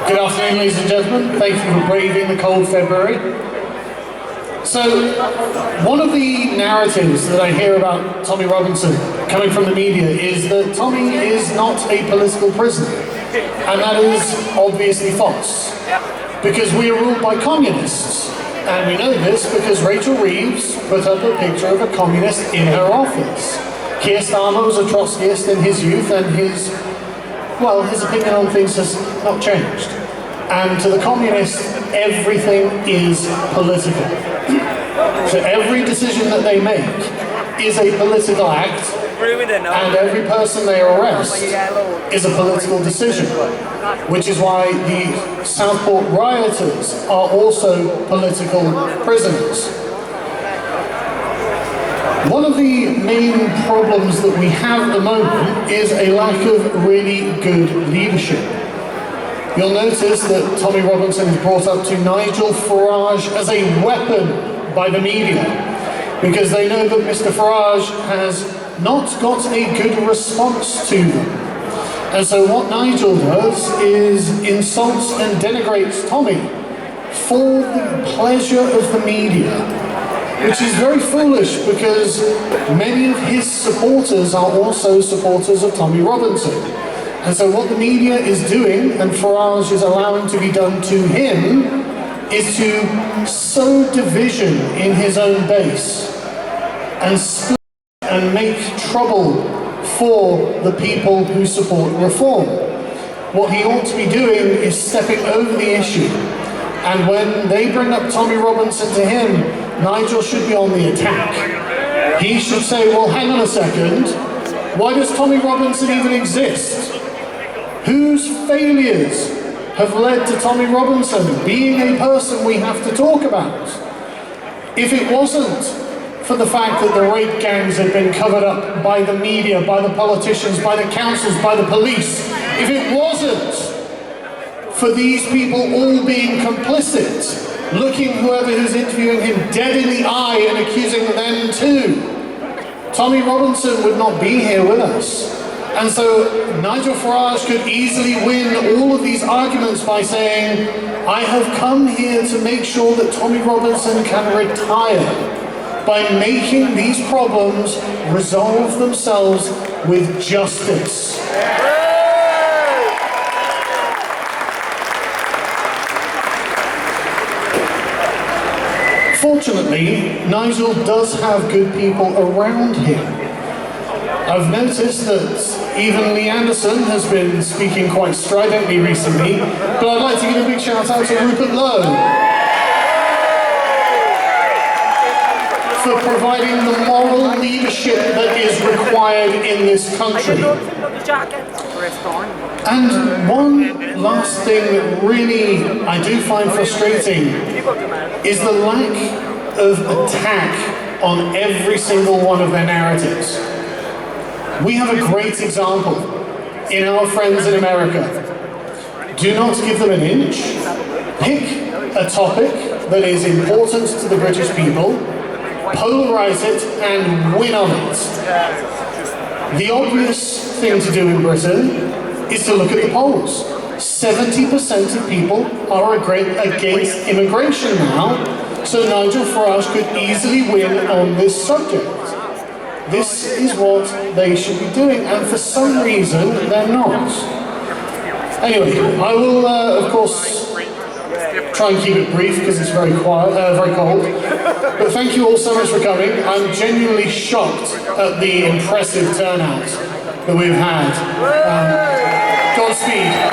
Good afternoon, ladies and gentlemen. Thank you for braving the cold February. So, one of the narratives that I hear about Tommy Robinson coming from the media is that Tommy is not a political prisoner. And that is obviously false. Because we are ruled by communists. And we know this because Rachel Reeves put up a picture of a communist in her office. Keir Starmer was a Trotskyist in his youth, and his opinion on things has not changed. And to the communists, everything is political. So every decision that they make is a political act, and every person they arrest is a political decision, which is why the Southport rioters are also political prisoners. One of the main problems that we have at the moment is a lack of really good leadership. You'll notice that Tommy Robinson is brought up to Nigel Farage as a weapon by the media, because they know that Mr. Farage has not got a good response to them. And so what Nigel does is insults and denigrates Tommy for the pleasure of the media, which is very foolish because many of his supporters are also supporters of Tommy Robinson. And so what the media is doing, and Farage is allowing to be done to him, is to sow division in his own base and split and make trouble for the people who support reform. What he ought to be doing is stepping over the issue. And when they bring up Tommy Robinson to him, Nigel should be on the attack. He should say, well, hang on a second, why does Tommy Robinson even exist? Whose failures have led to Tommy Robinson being a person we have to talk about? If it wasn't for the fact that the rape gangs had been covered up by the media, by the politicians, by the councils, by the police, if it wasn't for these people all being complicit, looking whoever who's interviewing him dead in the eye and accusing them too, Tommy Robinson would not be here with us. And so Nigel Farage could easily win all of these arguments by saying, I have come here to make sure that Tommy Robinson can retire, by making these problems resolve themselves with justice. Fortunately, Nigel does have good people around him. I've noticed that even Lee Anderson has been speaking quite stridently recently, but I'd like to give a big shout out to Rupert Lowe for providing the moral leadership that is required in this country. And one last thing that really I do find frustrating is the lack of attack on every single one of their narratives. We have a great example in our friends in America. Do not give them an inch. Pick a topic that is important to the British people, polarize it, and win on it. The obvious thing to do in Britain is to look at the polls. 70% of people are against immigration now, so Nigel Farage could easily win on this subject. This is what they should be doing, and for some reason, they're not. Anyway, I will, of course, try and keep it brief because it's very quiet, very cold. But thank you all so much for coming. I'm genuinely shocked at the impressive turnout that we've had. Godspeed.